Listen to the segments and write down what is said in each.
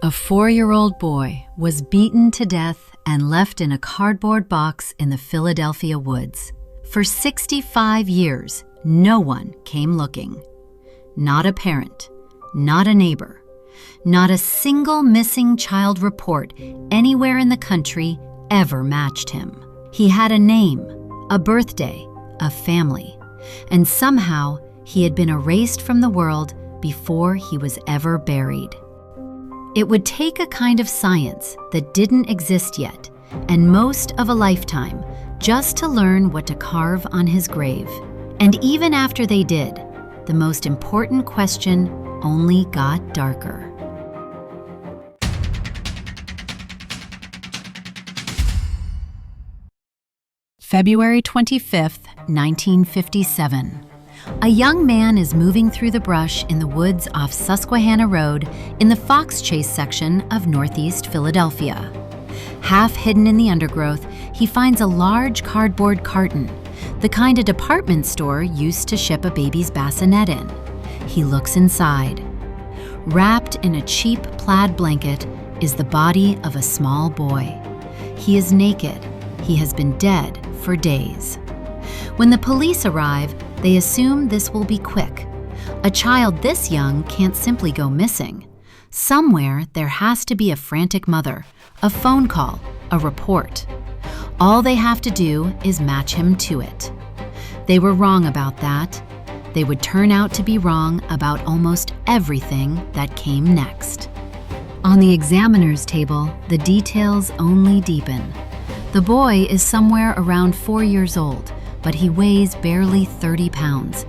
A 4-year-old boy was beaten to death and left in a cardboard box in the Philadelphia woods. For 65 years, no one came looking. Not a parent, not a neighbor, not a single missing child report anywhere in the country ever matched him. He had a name, a birthday, a family, and somehow he had been erased from the world before he was ever buried. It would take a kind of science that didn't exist yet, and most of a lifetime, just to learn what to carve on his grave. And even after they did, the most important question only got darker. February 25th, 1957. A young man is moving through the brush in the woods off Susquehanna Road in the Fox Chase section of Northeast Philadelphia. Half hidden in the undergrowth, he finds a large cardboard carton, the kind a department store used to ship a baby's bassinet in. He looks inside. Wrapped in a cheap plaid blanket is the body of a small boy. He is naked. He has been dead for days. When the police arrive, they assume this will be quick. A child this young can't simply go missing. Somewhere there has to be a frantic mother, a phone call, a report. All they have to do is match him to it. They were wrong about that. They would turn out to be wrong about almost everything that came next. On the examiner's table, the details only deepen. The boy is somewhere around 4 years old, but he weighs barely 30 pounds.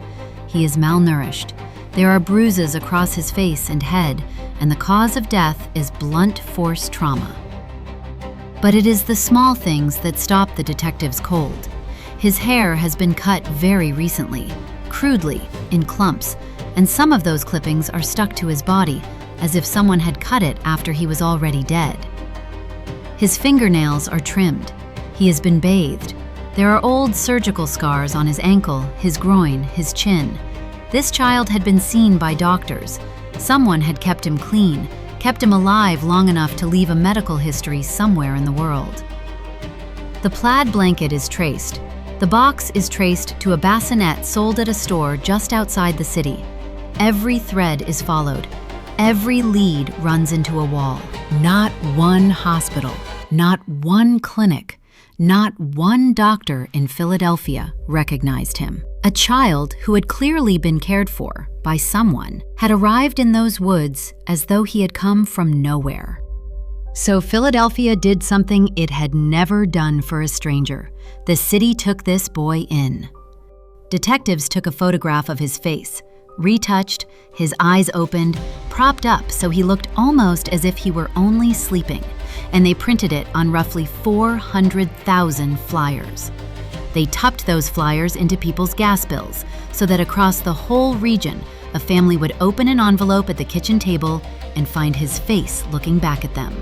He is malnourished. There are bruises across his face and head, and the cause of death is blunt force trauma. But it is the small things that stop the detectives cold. His hair has been cut very recently, crudely, in clumps, and some of those clippings are stuck to his body, as if someone had cut it after he was already dead. His fingernails are trimmed. He has been bathed. There are old surgical scars on his ankle, his groin, his chin. This child had been seen by doctors. Someone had kept him clean, kept him alive long enough to leave a medical history somewhere in the world. The plaid blanket is traced. The box is traced to a bassinet sold at a store just outside the city. Every thread is followed. Every lead runs into a wall. Not one hospital, not one clinic, not one doctor in Philadelphia recognized him. A child who had clearly been cared for by someone had arrived in those woods as though he had come from nowhere. So Philadelphia did something it had never done for a stranger. The city took this boy in. Detectives took a photograph of his face, retouched, his eyes opened, propped up so he looked almost as if he were only sleeping, and they printed it on roughly 400,000 flyers. They tucked those flyers into people's gas bills so that across the whole region, a family would open an envelope at the kitchen table and find his face looking back at them.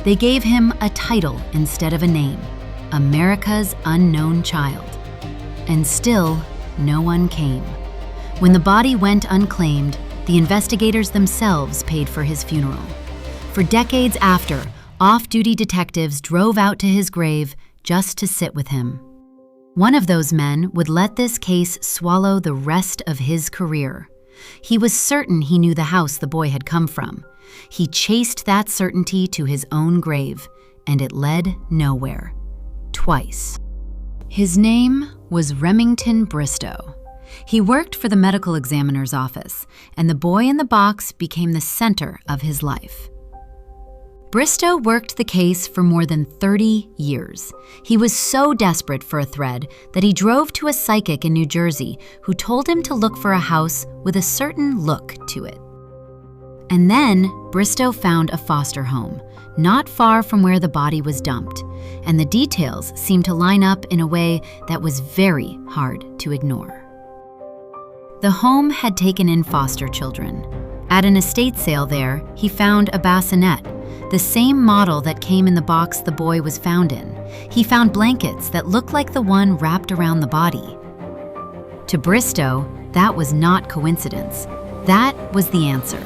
They gave him a title instead of a name, America's Unknown Child. And still, no one came. When the body went unclaimed, the investigators themselves paid for his funeral. For decades after, off-duty detectives drove out to his grave just to sit with him. One of those men would let this case swallow the rest of his career. He was certain he knew the house the boy had come from. He chased that certainty to his own grave, and it led nowhere. Twice. His name was Remington Bristow. He worked for the medical examiner's office, and the boy in the box became the center of his life. Bristow worked the case for more than 30 years. He was so desperate for a thread that he drove to a psychic in New Jersey who told him to look for a house with a certain look to it. And then Bristow found a foster home, not far from where the body was dumped, and the details seemed to line up in a way that was very hard to ignore. The home had taken in foster children. At an estate sale there, he found a bassinet, the same model that came in the box the boy was found in. He found blankets that looked like the one wrapped around the body. To Bristow, that was not coincidence. That was the answer.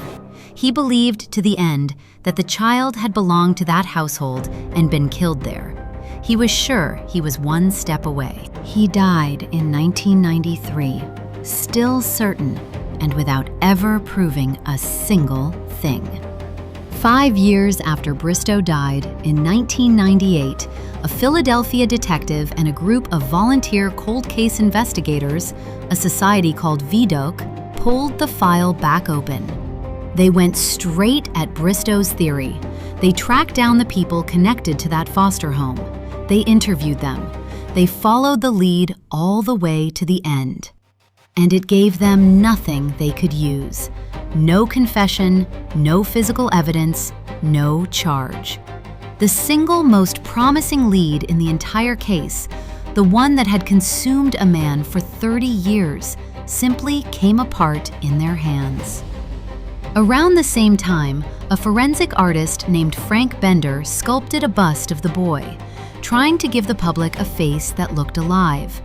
He believed to the end that the child had belonged to that household and been killed there. He was sure he was one step away. He died in 1993, still certain and without ever proving a single thing. 5 years after Bristow died, in 1998, a Philadelphia detective and a group of volunteer cold case investigators, a society called Vidocq, pulled the file back open. They went straight at Bristow's theory. They tracked down the people connected to that foster home. They interviewed them. They followed the lead all the way to the end. And it gave them nothing they could use. No confession, no physical evidence, no charge. The single most promising lead in the entire case, the one that had consumed a man for 30 years, simply came apart in their hands. Around the same time, a forensic artist named Frank Bender sculpted a bust of the boy, trying to give the public a face that looked alive.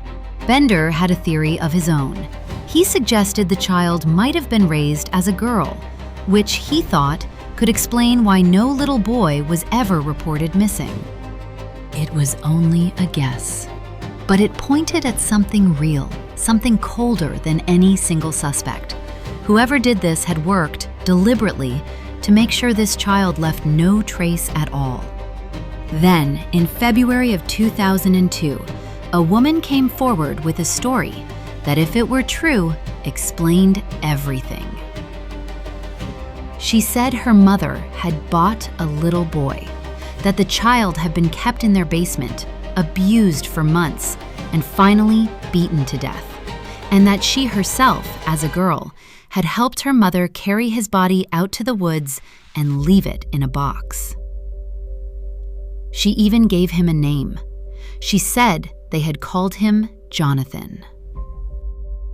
Bender had a theory of his own. He suggested the child might have been raised as a girl, which he thought could explain why no little boy was ever reported missing. It was only a guess, but it pointed at something real, something colder than any single suspect. Whoever did this had worked deliberately to make sure this child left no trace at all. Then, in February of 2002, a woman came forward with a story that, if it were true, explained everything. She said her mother had bought a little boy, that the child had been kept in their basement, abused for months, and finally beaten to death, and that she herself, as a girl, had helped her mother carry his body out to the woods and leave it in a box. She even gave him a name. She said they had called him Jonathan.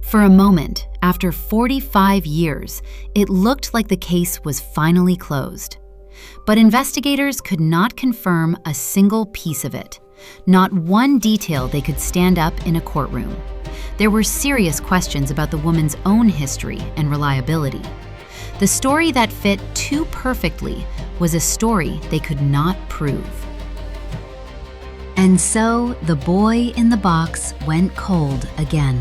For a moment, after 45 years, it looked like the case was finally closed. But investigators could not confirm a single piece of it, not one detail they could stand up in a courtroom. There were serious questions about the woman's own history and reliability. The story that fit too perfectly was a story they could not prove. And so the boy in the box went cold again,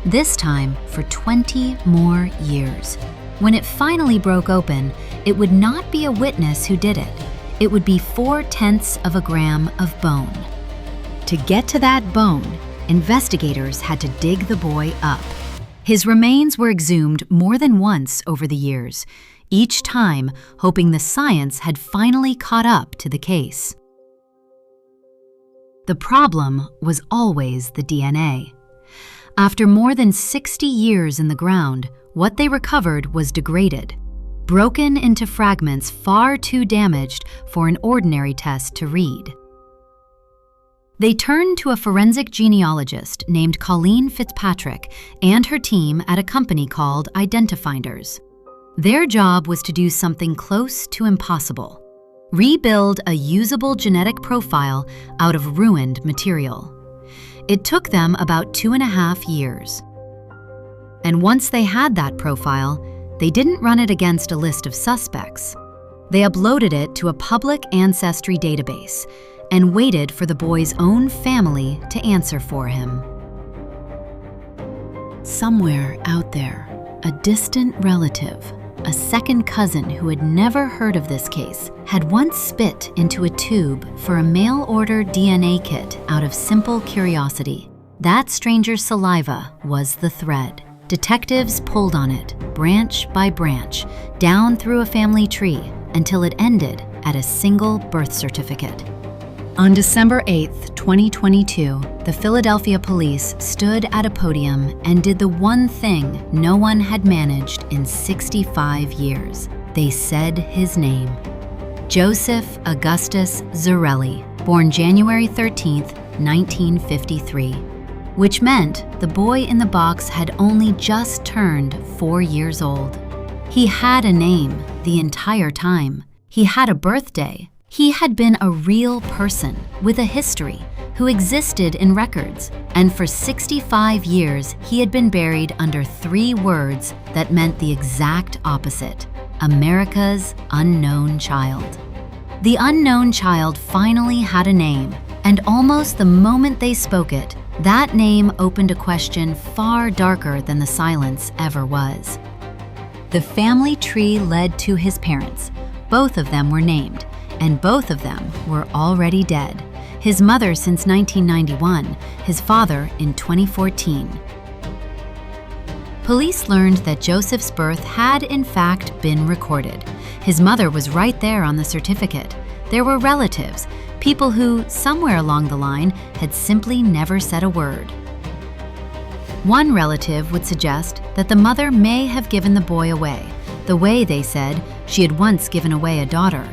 this time for 20 more years. When it finally broke open, it would not be a witness who did it. It would be 0.4 of a gram of bone. To get to that bone, investigators had to dig the boy up. His remains were exhumed more than once over the years, each time hoping the science had finally caught up to the case. The problem was always the DNA. After more than 60 years in the ground, what they recovered was degraded, broken into fragments far too damaged for an ordinary test to read. They turned to a forensic genealogist named Colleen Fitzpatrick and her team at a company called Identifinders. Their job was to do something close to impossible: rebuild a usable genetic profile out of ruined material. It took them about 2.5 years. And once they had that profile, they didn't run it against a list of suspects. They uploaded it to a public ancestry database and waited for the boy's own family to answer for him. Somewhere out there, a distant relative, a second cousin who had never heard of this case, had once spit into a tube for a mail-order DNA kit out of simple curiosity. That stranger's saliva was the thread. Detectives pulled on it, branch by branch, down through a family tree, until it ended at a single birth certificate. On December 8, 2022, the Philadelphia police stood at a podium and did the one thing no one had managed in 65 years. They said his name: Joseph Augustus Zarelli, born January 13, 1953, which meant the boy in the box had only just turned 4 years old. He had a name the entire time. He had a birthday. He had been a real person with a history who existed in records, and for 65 years he had been buried under 3 words that meant the exact opposite: America's unknown child. The unknown child finally had a name, and almost the moment they spoke it, that name opened a question far darker than the silence ever was. The family tree led to his parents. Both of them were named, and both of them were already dead. His mother since 1991, his father in 2014. Police learned that Joseph's birth had in fact been recorded. His mother was right there on the certificate. There were relatives, people who, somewhere along the line, had simply never said a word. One relative would suggest that the mother may have given the boy away, the way, they said, she had once given away a daughter.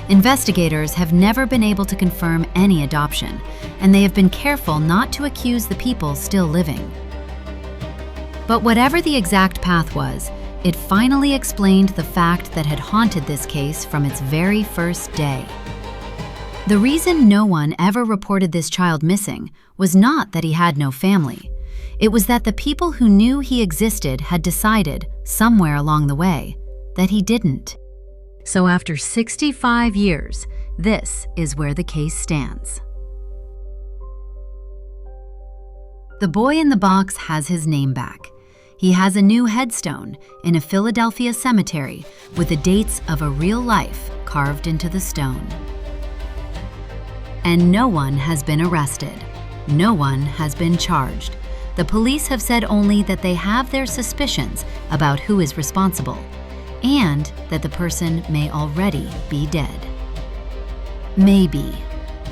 Investigators have never been able to confirm any adoption, and they have been careful not to accuse the people still living. But whatever the exact path was, it finally explained the fact that had haunted this case from its very first day. The reason no one ever reported this child missing was not that he had no family. It was that the people who knew he existed had decided, somewhere along the way, that he didn't. So after 65 years, this is where the case stands. The boy in the box has his name back. He has a new headstone in a Philadelphia cemetery with the dates of a real life carved into the stone. And no one has been arrested. No one has been charged. The police have said only that they have their suspicions about who is responsible, and that the person may already be dead. Maybe.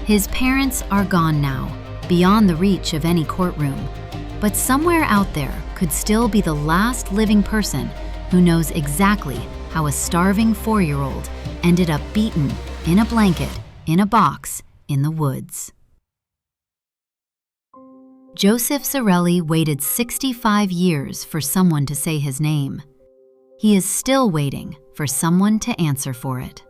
His parents are gone now, beyond the reach of any courtroom, but somewhere out there could still be the last living person who knows exactly how a starving 4-year-old ended up beaten in a blanket, in a box, in the woods. Joseph Zarelli waited 65 years for someone to say his name. He is still waiting for someone to answer for it.